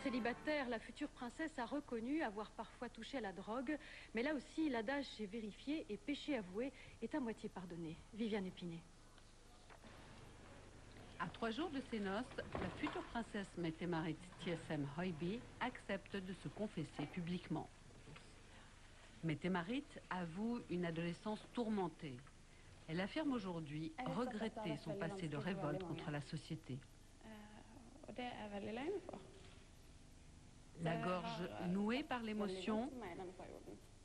Célibataire, la future princesse a reconnu avoir parfois touché à la drogue, mais là aussi, l'adage est vérifié et péché avoué est à moitié pardonné. Viviane Épinay. À 3 jours de ses noces, la future princesse Mette-Marit Tjessem Højby accepte de se confesser publiquement. Mette-Marit avoue une adolescence tourmentée. Elle affirme aujourd'hui regretter son passé de révolte contre la société. La gorge nouée par l'émotion,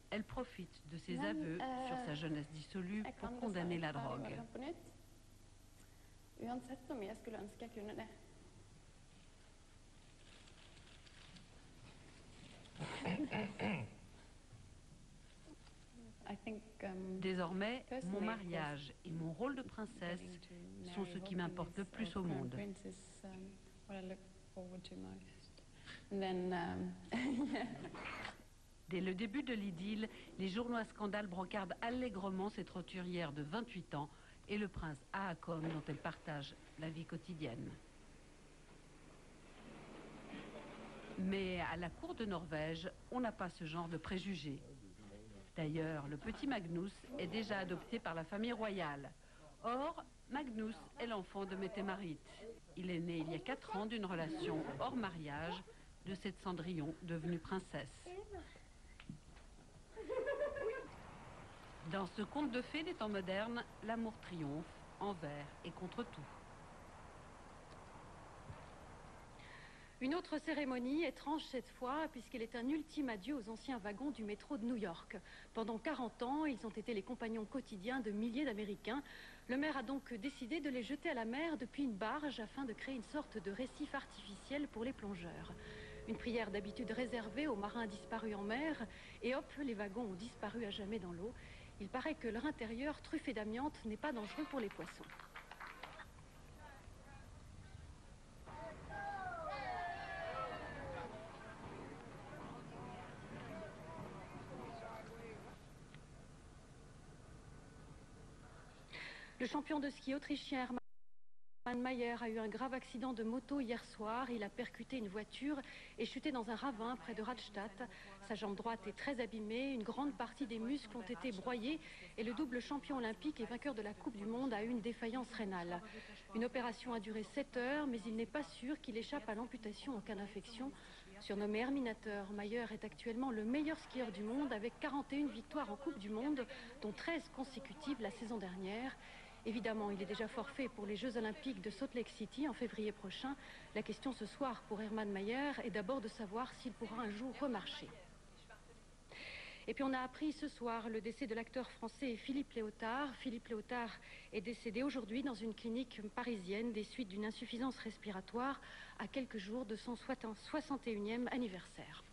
elle profite de ses aveux sur sa jeunesse dissolue pour condamner la drogue. Désormais, mon mariage et mon rôle de princesse sont ce qui m'importe le plus au monde. Dès le début de l'idylle, les journaux à scandale brocardent allègrement cette roturière de 28 ans et le prince Haakon dont elle partage la vie quotidienne. Mais à la cour de Norvège, on n'a pas ce genre de préjugés. D'ailleurs, le petit Magnus est déjà adopté par la famille royale. Or, Magnus est l'enfant de Mette-Marit. Il est né il y a 4 ans d'une relation hors mariage de cette Cendrillon devenue princesse. Dans ce conte de fées des temps modernes, l'amour triomphe envers et contre tout. Une autre cérémonie, étrange cette fois, puisqu'elle est un ultime adieu aux anciens wagons du métro de New York. Pendant 40 ans, ils ont été les compagnons quotidiens de milliers d'Américains. Le maire a donc décidé de les jeter à la mer depuis une barge afin de créer une sorte de récif artificiel pour les plongeurs. Une prière d'habitude réservée aux marins disparus en mer, et hop, les wagons ont disparu à jamais dans l'eau. Il paraît que leur intérieur, truffé d'amiante, n'est pas dangereux pour les poissons. Le champion de ski autrichien Hermann Maier a eu un grave accident de moto hier soir. Il a percuté une voiture et chuté dans un ravin près de Radstadt. Sa jambe droite est très abîmée, une grande partie des muscles ont été broyés et le double champion olympique et vainqueur de la Coupe du Monde a eu une défaillance rénale. Une opération a duré 7 heures, mais il n'est pas sûr qu'il échappe à l'amputation en cas d'infection. Surnommé Herminateur, Maier est actuellement le meilleur skieur du monde avec 41 victoires en Coupe du Monde, dont 13 consécutives la saison dernière. Évidemment, il est déjà forfait pour les Jeux Olympiques de Salt Lake City en février prochain. La question ce soir pour Hermann Maier est d'abord de savoir s'il pourra un jour remarcher. Et puis on a appris ce soir le décès de l'acteur français Philippe Léotard. Philippe Léotard est décédé aujourd'hui dans une clinique parisienne des suites d'une insuffisance respiratoire à quelques jours de son 61e anniversaire.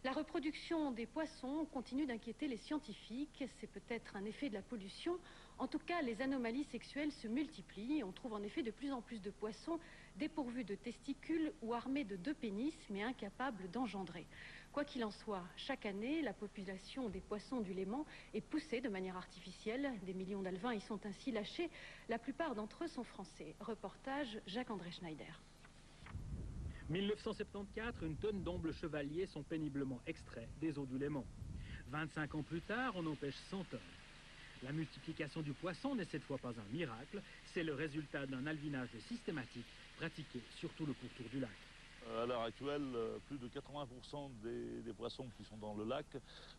La reproduction des poissons continue d'inquiéter les scientifiques. C'est peut-être un effet de la pollution. En tout cas, les anomalies sexuelles se multiplient. On trouve en effet de plus en plus de poissons dépourvus de testicules ou armés de 2 pénis, mais incapables d'engendrer. Quoi qu'il en soit, chaque année, la population des poissons du Léman est poussée de manière artificielle. Des millions d'alevins y sont ainsi lâchés. La plupart d'entre eux sont français. Reportage Jacques-André Schneider. 1974, une tonne d'ombles chevaliers sont péniblement extraits des eaux du Léman. 25 ans plus tard, on en pêche 100 tonnes. La multiplication du poisson n'est cette fois pas un miracle, c'est le résultat d'un alvinage systématique pratiqué sur tout le pourtour du lac. À l'heure actuelle, plus de 80% des poissons qui sont dans le lac,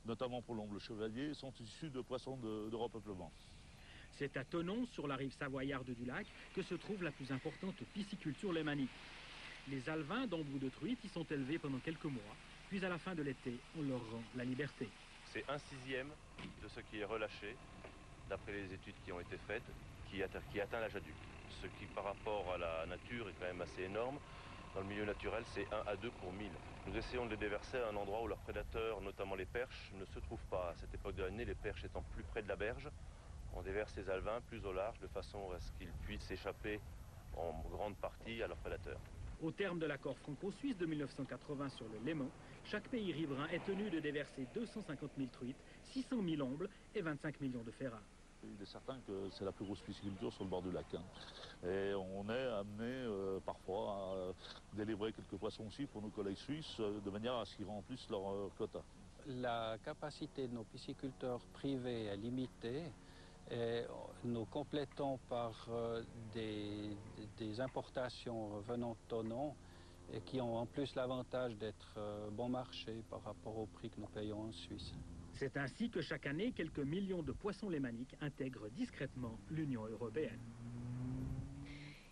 notamment pour l'omble chevalier, sont issus de poissons de repeuplement. C'est à Thonon, sur la rive savoyarde du lac, que se trouve la plus importante pisciculture lémanique. Les alevins d'ombre ou de truite y sont élevés pendant quelques mois, puis à la fin de l'été, on leur rend la liberté. C'est 1/6 de ce qui est relâché, d'après les études qui ont été faites, qui atteint l'âge adulte. Ce qui, par rapport à la nature, est quand même assez énorme. Dans le milieu naturel, c'est 1 à 2 pour 1000. Nous essayons de les déverser à un endroit où leurs prédateurs, notamment les perches, ne se trouvent pas. À cette époque de l'année, les perches étant plus près de la berge, on déverse les alevins plus au large, de façon à ce qu'ils puissent échapper en grande partie à leurs prédateurs. Au terme de l'accord franco-suisse de 1980 sur le Léman, chaque pays riverain est tenu de déverser 250 000 truites, 600 000 ombles et 25 millions de ferrats. Il est certain que c'est la plus grosse pisciculture sur le bord du lac. Et on est amené parfois à délivrer quelques poissons aussi pour nos collègues suisses, de manière à ce qu'ils remplissent leur quota. La capacité de nos pisciculteurs privés est limitée. Et nous complétons par des importations venant de Thonon et qui ont en plus l'avantage d'être bon marché par rapport au prix que nous payons en Suisse. C'est ainsi que chaque année, quelques millions de poissons lémaniques intègrent discrètement l'Union européenne.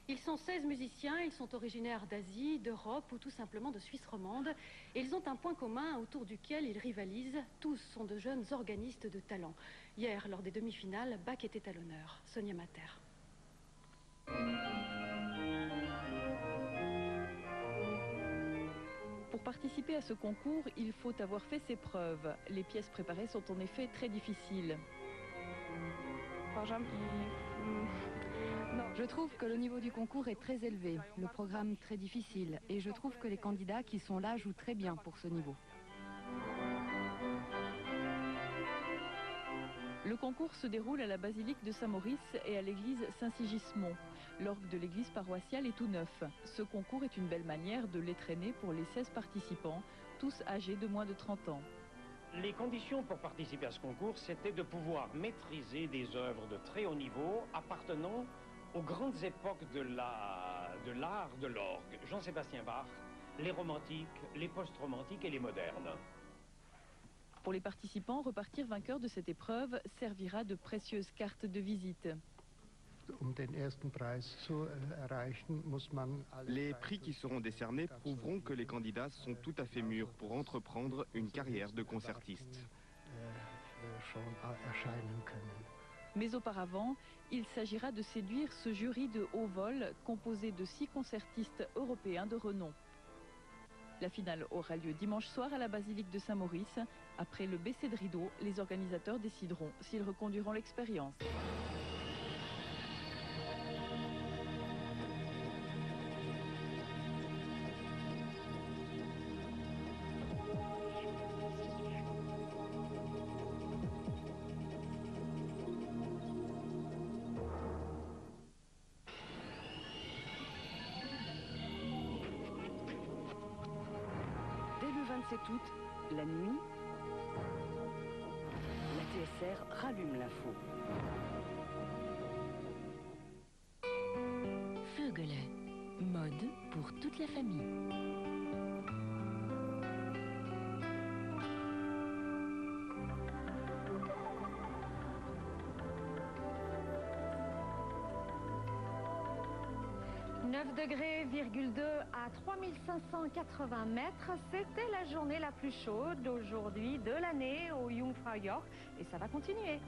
Ils sont 16 musiciens, ils sont originaires d'Asie, d'Europe ou tout simplement de Suisse romande. Et ils ont un point commun autour duquel ils rivalisent. Tous sont de jeunes organistes de talent. Hier, lors des demi-finales, Bach était à l'honneur. Sonia Mater. Pour participer à ce concours, il faut avoir fait ses preuves. Les pièces préparées sont en effet très difficiles. Je trouve que le niveau du concours est très élevé, le programme très difficile, et je trouve que les candidats qui sont là jouent très bien pour ce niveau. Le concours se déroule à la basilique de Saint-Maurice et à l'église Saint-Sigismond. L'orgue de l'église paroissiale est tout neuf. Ce concours est une belle manière de l'étraîner pour les 16 participants, tous âgés de moins de 30 ans. Les conditions pour participer à ce concours, c'était de pouvoir maîtriser des œuvres de très haut niveau appartenant aux grandes époques de l'art de l'orgue. Jean-Sébastien Bach, les romantiques, les post-romantiques et les modernes. Pour les participants, repartir vainqueur de cette épreuve servira de précieuses cartes de visite. Les prix qui seront décernés prouveront que les candidats sont tout à fait mûrs pour entreprendre une carrière de concertiste. Mais auparavant, il s'agira de séduire ce jury de haut vol composé de 6 concertistes européens de renom. La finale aura lieu dimanche soir à la basilique de Saint-Maurice. Après le baisser de rideau, les organisateurs décideront s'ils reconduiront l'expérience. Dès le 27 août, la nuit, la TSR rallume l'info. Vögele, mode pour toute la famille. degrés, 2 à 3580 mètres, c'était la journée la plus chaude aujourd'hui de l'année au Jungfraujoch et ça va continuer.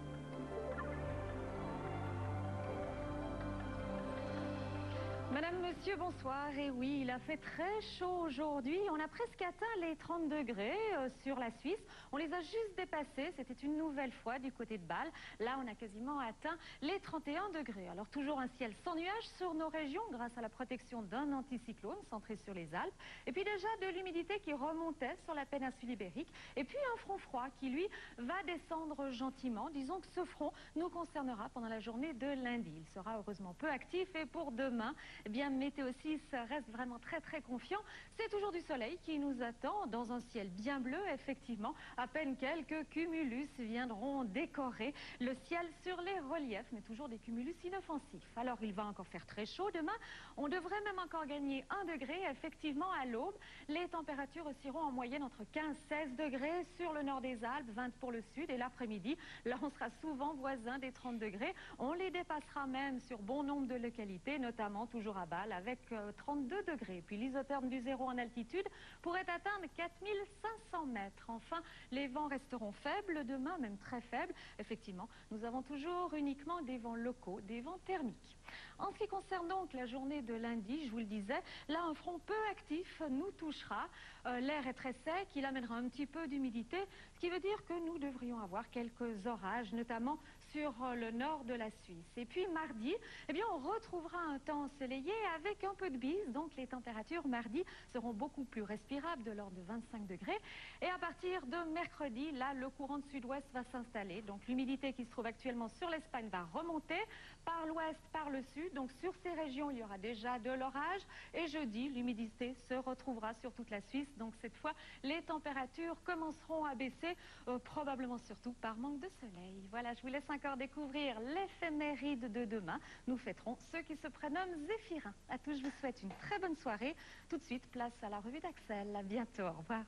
Madame, monsieur, bonsoir. Et oui, il a fait très chaud aujourd'hui. On a presque atteint les 30 degrés sur la Suisse. On les a juste dépassés. C'était une nouvelle fois du côté de Bâle. Là, on a quasiment atteint les 31 degrés. Alors, toujours un ciel sans nuages sur nos régions grâce à la protection d'un anticyclone centré sur les Alpes. Et puis déjà de l'humidité qui remontait sur la péninsule ibérique. Et puis un front froid qui, lui, va descendre gentiment. Disons que ce front nous concernera pendant la journée de lundi. Il sera heureusement peu actif. Et pour demain, eh bien, Météo 6 reste vraiment très confiant. C'est toujours du soleil qui nous attend dans un ciel bien bleu, effectivement. À peine quelques cumulus viendront décorer le ciel sur les reliefs, mais toujours des cumulus inoffensifs. Alors, il va encore faire très chaud demain. On devrait même encore gagner 1 degré, effectivement, à l'aube. Les températures oscilleront en moyenne entre 15 et 16 degrés sur le nord des Alpes, 20 pour le sud. Et l'après-midi, là, on sera souvent voisin des 30 degrés. On les dépassera même sur bon nombre de localités, notamment toujours à Bâle, avec 32 degrés. Puis l'isotherme du zéro en altitude pourrait atteindre 4500 mètres. Enfin, les vents resteront faibles demain, même très faibles. Effectivement, nous avons toujours uniquement des vents locaux, des vents thermiques. En ce qui concerne donc la journée de lundi, je vous le disais, là un front peu actif nous touchera. L'air est très sec, il amènera un petit peu d'humidité, ce qui veut dire que nous devrions avoir quelques orages, notamment sur le nord de la Suisse. Et puis mardi, eh bien, on retrouvera un temps ensoleillé avec un peu de bise. Donc les températures mardi seront beaucoup plus respirables, de l'ordre de 25 degrés. Et à partir de mercredi, là, le courant de sud-ouest va s'installer. Donc l'humidité qui se trouve actuellement sur l'Espagne va remonter par l'ouest, par le sud. Donc sur ces régions, il y aura déjà de l'orage. Et jeudi, l'humidité se retrouvera sur toute la Suisse. Donc cette fois, les températures commenceront à baisser, probablement surtout par manque de soleil. Voilà, je vous laisse encore découvrir l'éphéméride de demain. Nous fêterons ceux qui se prénomment Zéphirin. À tous, je vous souhaite une très bonne soirée. Tout de suite, place à la revue d'Axel. À bientôt, au revoir.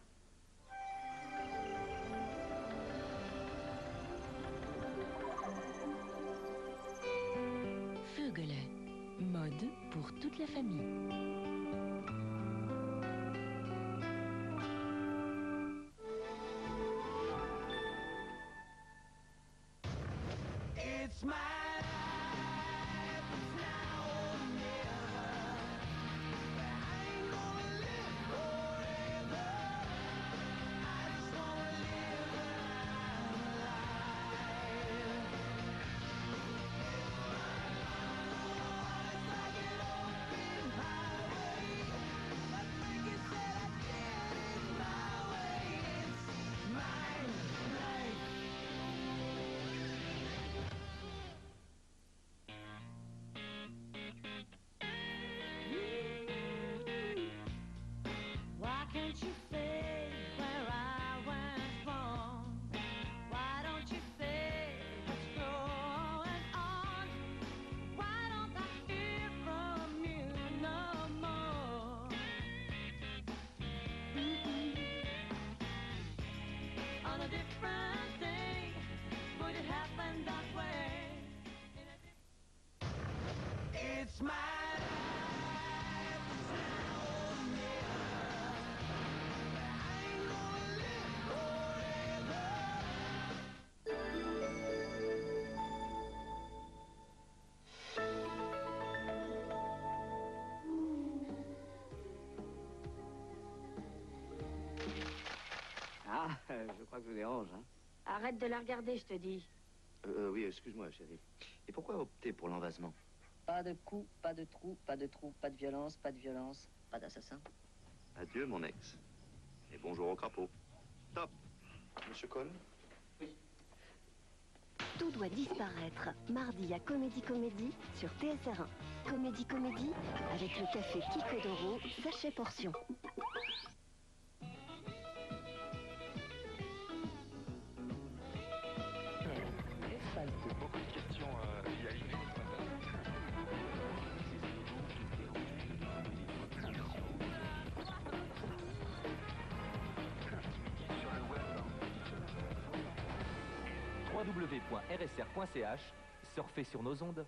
Vögele, mode pour toute la famille. It's my life, it's now or never. I ain't gonna live forever. I just wanna live when I'm alive. It's like an open highway. But like you said, I did it my way. It's my life. Why can't you say where I went wrong? Why don't you say what's going on? Why don't I hear from you no more? On a different day, would it happen that way? It's my life, it's now or never. I ain't gonna live forever. Ah, je crois que je vous dérange, hein. Arrête de la regarder, je te dis. Oui, excuse-moi, chérie. Et pourquoi opter pour l'envasement? Pas de coups, pas de trous, pas de trous, pas de violence, pas d'assassin. Adieu, mon ex. Et bonjour au crapaud. Top. Monsieur Cole? Tout doit disparaître. Mardi à Comédie sur TSR1. Comédie avec le café Kiko sachet portion. Beaucoup de questions via email ce matin. Sur le web. www.rsr.ch, surfez sur nos ondes.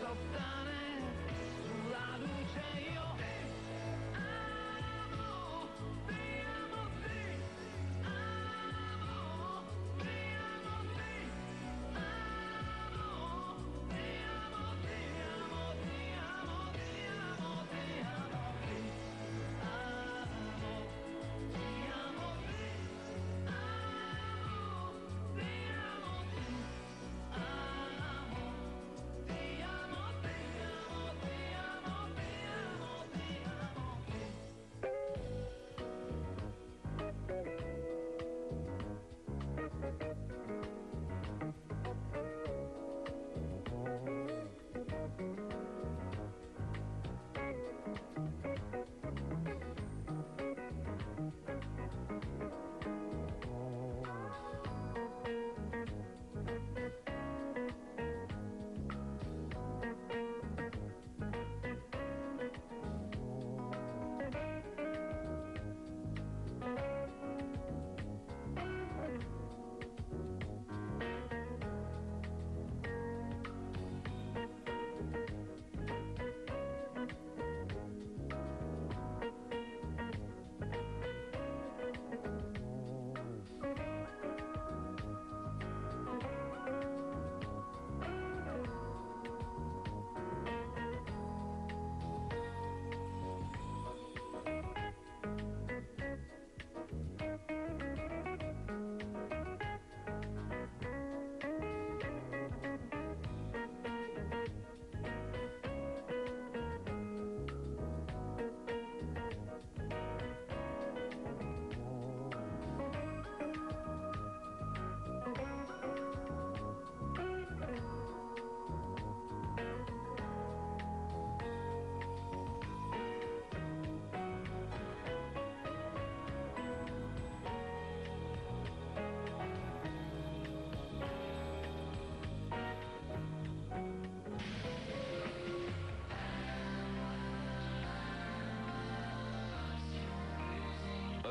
So done it.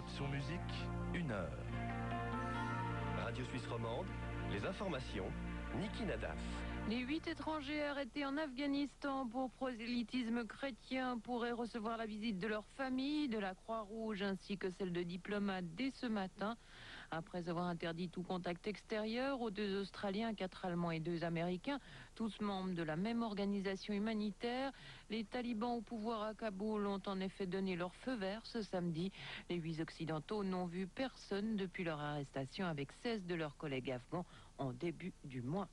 Option Musique, 1 heure. Radio Suisse Romande, les informations, Niki Nadaf. Les 8 étrangers arrêtés en Afghanistan pour prosélytisme chrétien pourraient recevoir la visite de leur famille, de la Croix-Rouge ainsi que celle de diplomates dès ce matin. Après avoir interdit tout contact extérieur aux 2 Australiens, 4 Allemands et 2 Américains, tous membres de la même organisation humanitaire, les talibans au pouvoir à Kaboul ont en effet donné leur feu vert ce samedi. Les 8 occidentaux n'ont vu personne depuis leur arrestation avec 16 de leurs collègues afghans en début du mois.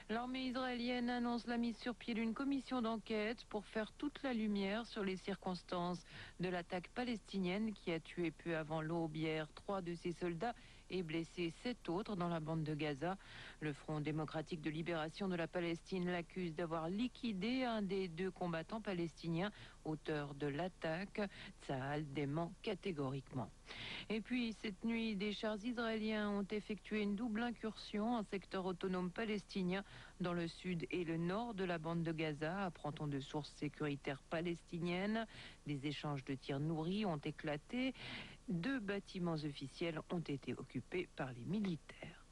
L'armée israélienne annonce la mise sur pied d'une commission d'enquête pour faire toute la lumière sur les circonstances de l'attaque palestinienne qui a tué peu avant l'aube hier 3 de ses soldats et blessé 7 autres dans la bande de Gaza. Le Front démocratique de libération de la Palestine l'accuse d'avoir liquidé un des 2 combattants palestiniens, auteur de l'attaque. Tsahal dément catégoriquement. Et puis, cette nuit, des chars israéliens ont effectué une double incursion en secteur autonome palestinien dans le sud et le nord de la bande de Gaza, apprend-on de sources sécuritaires palestiniennes. Des échanges de tirs nourris ont éclaté. 2 bâtiments officiels ont été occupés par les militaires.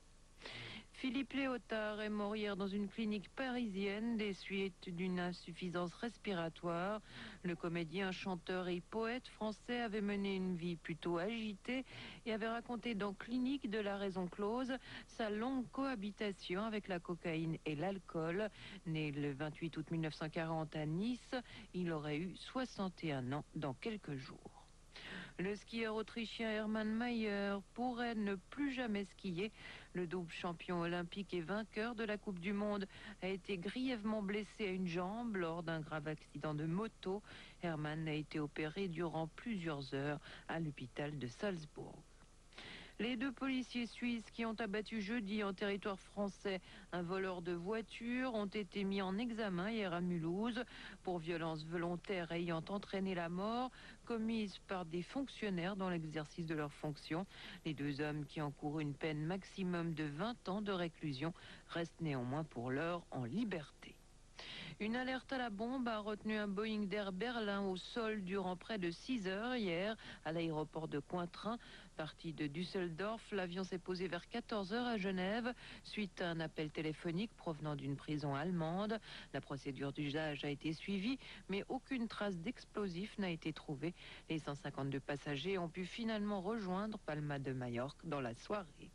Philippe Léotard est mort hier dans une clinique parisienne des suites d'une insuffisance respiratoire. Le comédien, chanteur et poète français avait mené une vie plutôt agitée et avait raconté dans Clinique de la raison close sa longue cohabitation avec la cocaïne et l'alcool. Né le 28 août 1940 à Nice, il aurait eu 61 ans dans quelques jours. Le skieur autrichien Hermann Maier pourrait ne plus jamais skier. Le double champion olympique et vainqueur de la Coupe du Monde a été grièvement blessé à une jambe lors d'un grave accident de moto. Hermann a été opéré durant plusieurs heures à l'hôpital de Salzbourg. Les 2 policiers suisses qui ont abattu jeudi en territoire français un voleur de voiture ont été mis en examen hier à Mulhouse pour violence volontaire ayant entraîné la mort commise par des fonctionnaires dans l'exercice de leurs fonctions. Les 2 hommes qui encourent une peine maximum de 20 ans de réclusion restent néanmoins pour l'heure en liberté. Une alerte à la bombe a retenu un Boeing d'Air Berlin au sol durant près de 6 heures hier à l'aéroport de Cointrin. Parti de Düsseldorf, l'avion s'est posé vers 14 heures à Genève suite à un appel téléphonique provenant d'une prison allemande. La procédure d'usage a été suivie, mais aucune trace d'explosif n'a été trouvée. Les 152 passagers ont pu finalement rejoindre Palma de Majorque dans la soirée.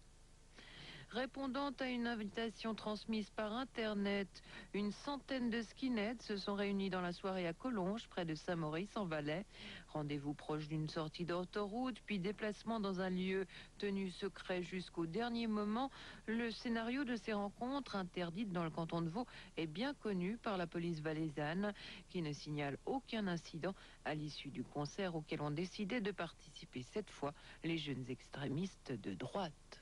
Répondant à une invitation transmise par Internet, une centaine de skinheads se sont réunis dans la soirée à Collonges, près de Saint-Maurice, en Valais. Rendez-vous proche d'une sortie d'autoroute, puis déplacement dans un lieu tenu secret jusqu'au dernier moment. Le scénario de ces rencontres, interdites dans le canton de Vaud, est bien connu par la police valaisanne, qui ne signale aucun incident à l'issue du concert auquel ont décidé de participer cette fois les jeunes extrémistes de droite.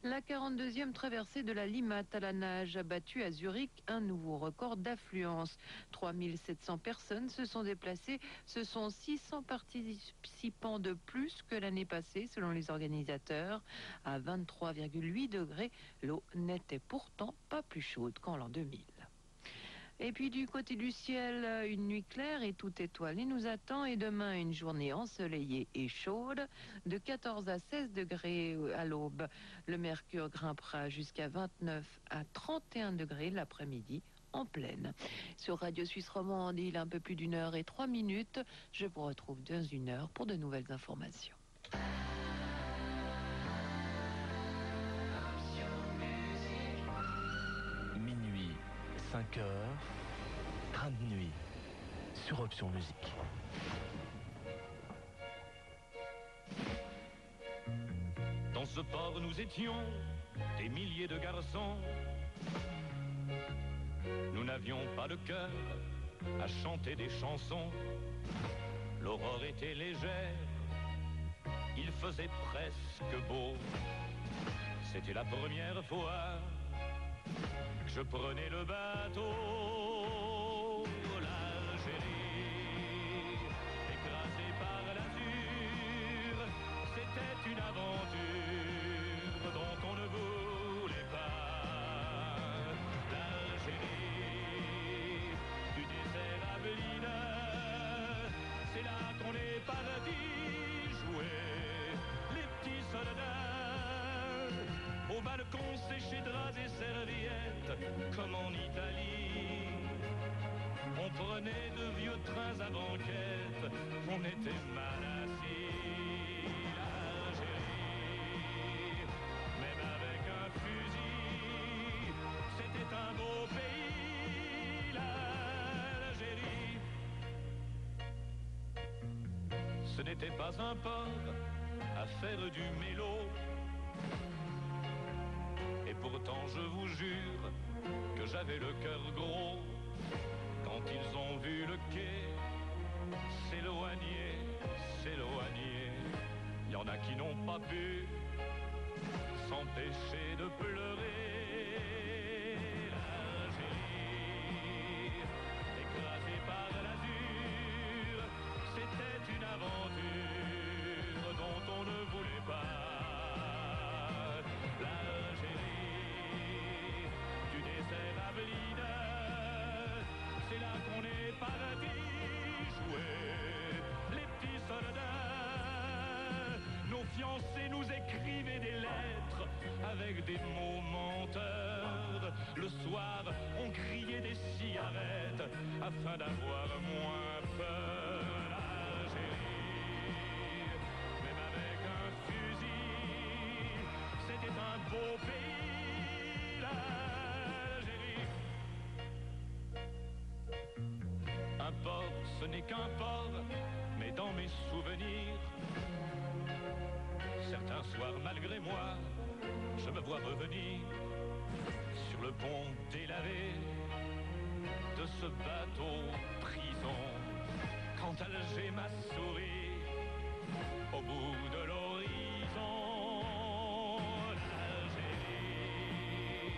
La 42e traversée de la Limmat à la nage a battu à Zurich un nouveau record d'affluence. 3700 personnes se sont déplacées. Ce sont 600 participants de plus que l'année passée, selon les organisateurs. À 23,8 degrés, l'eau n'était pourtant pas plus chaude qu'en l'an 2000. Et puis du côté du ciel, une nuit claire et tout étoilée nous attend, et demain une journée ensoleillée et chaude de 14 à 16 degrés à l'aube. Le mercure grimpera jusqu'à 29 à 31 degrés l'après-midi en pleine. Sur Radio Suisse Romande, il est un peu plus d'1 heure et 3 minutes. Je vous retrouve dans 1 heure pour de nouvelles informations. Minuit, 5 heures, train de nuit, sur Option Musique. Dans ce port, nous étions des milliers de garçons. Nous n'avions pas de cœur à chanter des chansons. L'aurore était légère, il faisait presque beau. C'était la première fois que je prenais le bateau. L'Algérie, écrasée par l'azur, c'était une aventure dont on ne voulait pas. L'Algérie, du désert à Beline, c'est là qu'on est parti jouer. comme en Italie. On prenait de vieux trains à banquette, on était mal assis. L'Algérie, même avec un fusil, c'était un beau pays, l'Algérie. Ce n'était pas un port à faire du mélo. Et pourtant je vous jure que j'avais le cœur gros quand ils ont vu le quai s'éloigner, s'éloigner. Il y en a qui n'ont pas pu s'empêcher de pleurer. L'Algérie, écrasée par l'azur, c'était une aventure dont on ne voulait pas. L'Algérie, du désert à Blida, c'est là qu'on est parti jouer les petits soldats. Nos fiancés nous écrivaient des lettres avec des mots menteurs. Le soir, on criait des cigarettes afin d'avoir moins peur. L'Algérie, même avec un fusil, c'était un beau pays, l'Algérie. Un port, ce n'est qu'un port, mais dans mes souvenirs, certains soirs, malgré moi, je me vois revenir sur le pont délavé de ce bateau prison. Quand Alger m'a souri au bout de l'horizon. L'Algérie,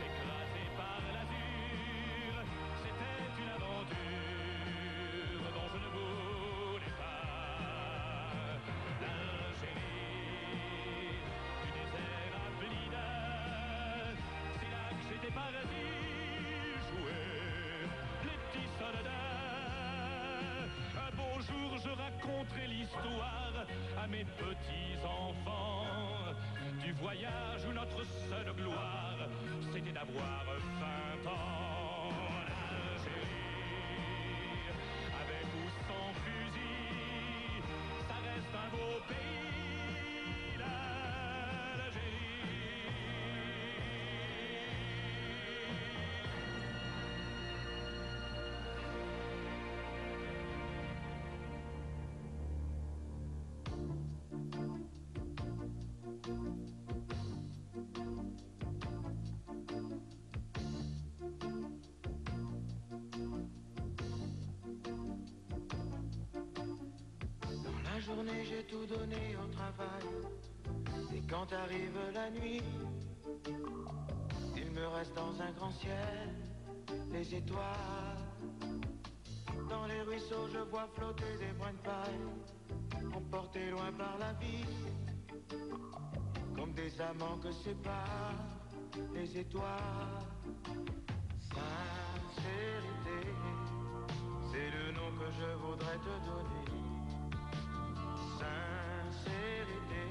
écrasée par l'azur, c'était une aventure dont je ne voulais pas. L'Algérie, du désert à Blida, c'est là que j'étais parti jouer les petits soldats. Un beau jour, je raconterai l'histoire à mes petits-enfants du voyage où notre seule gloire, c'était d'avoir 20 ans. L'Algérie, avec ou sans fusil, ça reste un beau pays, l'Algérie. Dans la journée, j'ai tout donné au travail. Et quand arrive la nuit, il me reste dans un grand ciel les étoiles. Dans les ruisseaux, je vois flotter des brins de paille, emportés loin par la vie, comme des amants que séparent les étoiles. Sincérité, c'est le nom que je voudrais te donner. Sincérité,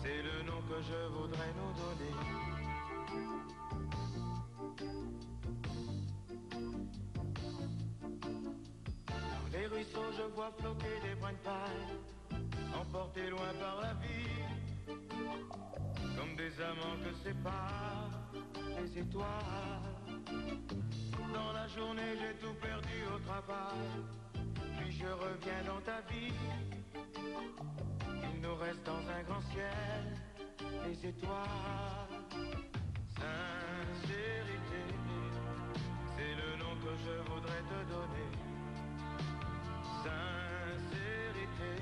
c'est le nom que je voudrais nous donner. Dans les ruisseaux, je vois flotter des brins de paille, emportés loin par la vie, comme des amants que séparent les étoiles. Dans la journée, j'ai tout perdu au travail, puis je reviens dans ta vie. Il nous reste dans un grand ciel les étoiles. Sincérité, c'est le nom que je voudrais te donner. Sincérité,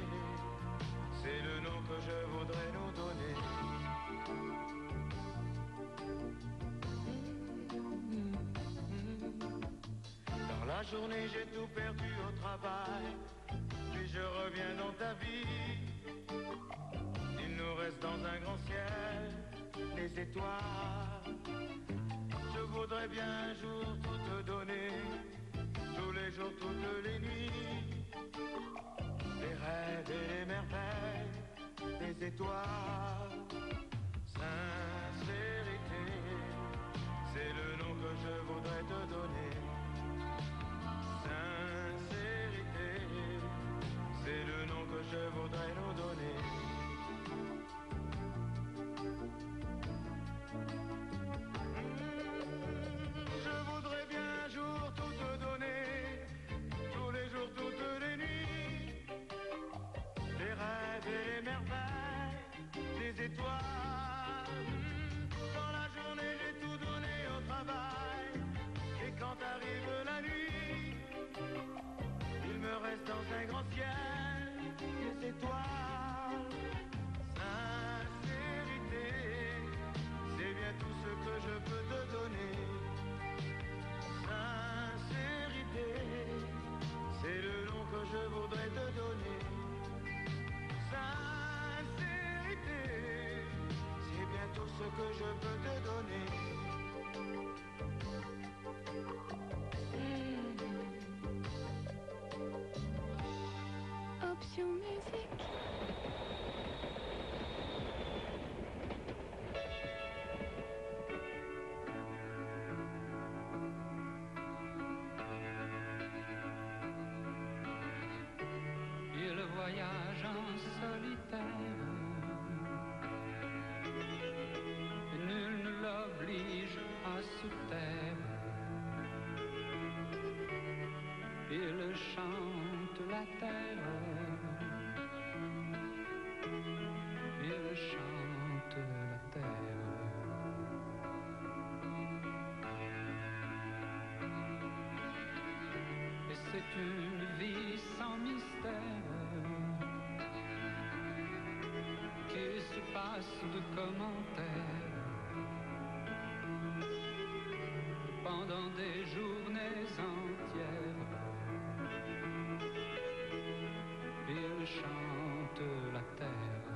c'est le nom que je voudrais nous donner. Dans la journée, j'ai tout perdu au travail, puis je reviens dans ta vie. Il nous reste dans un grand ciel les étoiles. Je voudrais bien un jour tout te donner, tous les jours, toutes les nuits, les rêves et les merveilles des étoiles. Sincérité, c'est toi. Dans la journée, j'ai tout donné au travail. Et quand arrive la nuit, il me reste dans un grand ciel des étoiles. Sincérité, c'est bien tout ce que je peux te donner. Sincérité, c'est le nom que je voudrais te donner. Sincérité, c'est bien tout ce que je peux te donner. Option musique. Il voyage en solitaire et nul ne l'oblige à se taire. Il chante la terre, il chante la terre. Et c'est une vie sans mystère qui se passe de commentaires pendant des journées entières. Il chante la terre,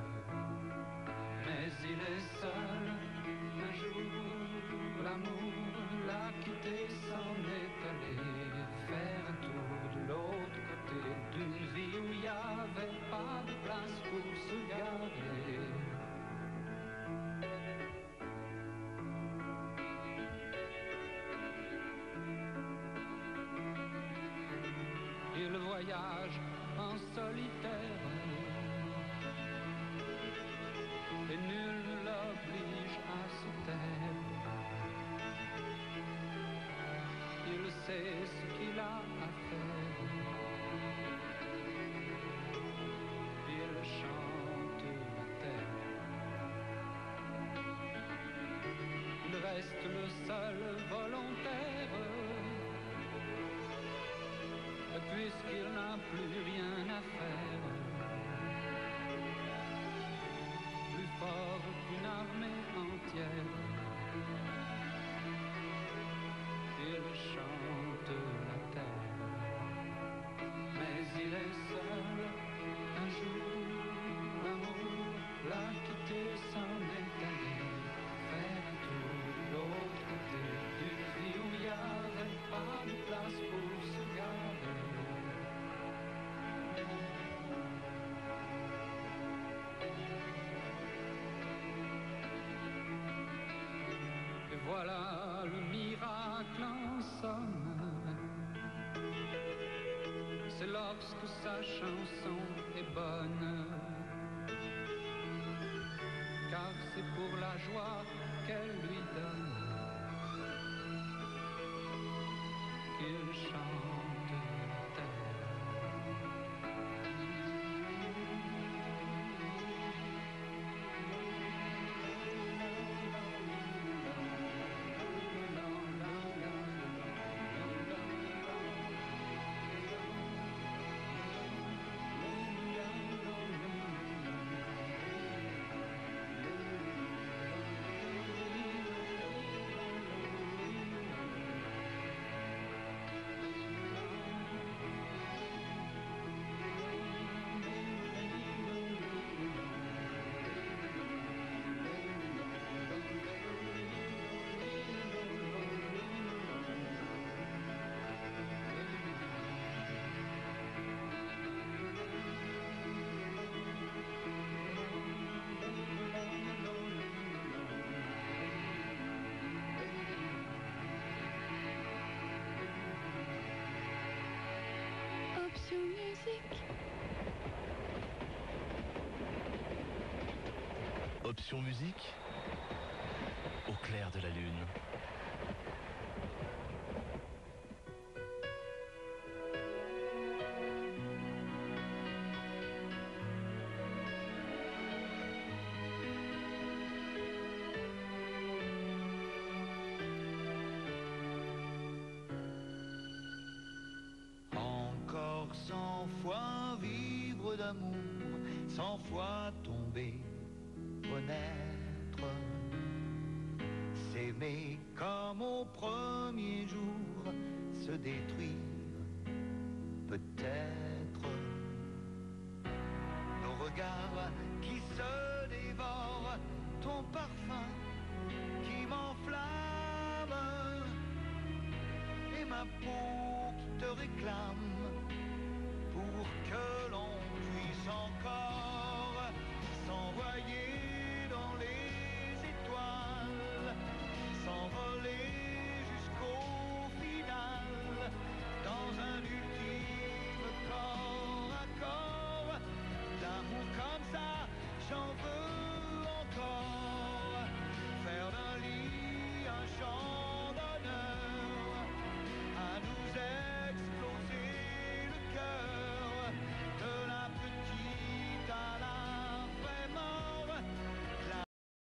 mais il est seul. Un jour, l'amour l'a quitté, s'en est allé faire un tour de l'autre côté d'une vie où il n'y avait pas de place pour se garer. Il voyage en solitaire et nul ne l'oblige à se taire. Il sait ce qu'il a à faire. Il chante la terre. Il reste le seul volontaire. Et puisqu'il n'a plus rien à faire, plus fort qu'une armée entière, il chante la terre. Mais il est seul. Un jour, l'amour l'a quitté, s'en est allé faire un tour de l'autre côté d'une vie où il n'y avait pas de place pour se garer. Et voilà le miracle en somme, c'est lorsque sa chanson est bonne, car c'est pour la joie qu'elle lui donne qu'il chante la terre. Option musique. Option musique, au clair de la lune. d'amour, 100 fois tomber, renaître. S'aimer comme au premier jour, se détruire, peut-être. Nos regards qui se dévorent, ton parfum qui m'enflamme, et ma peau qui te réclame.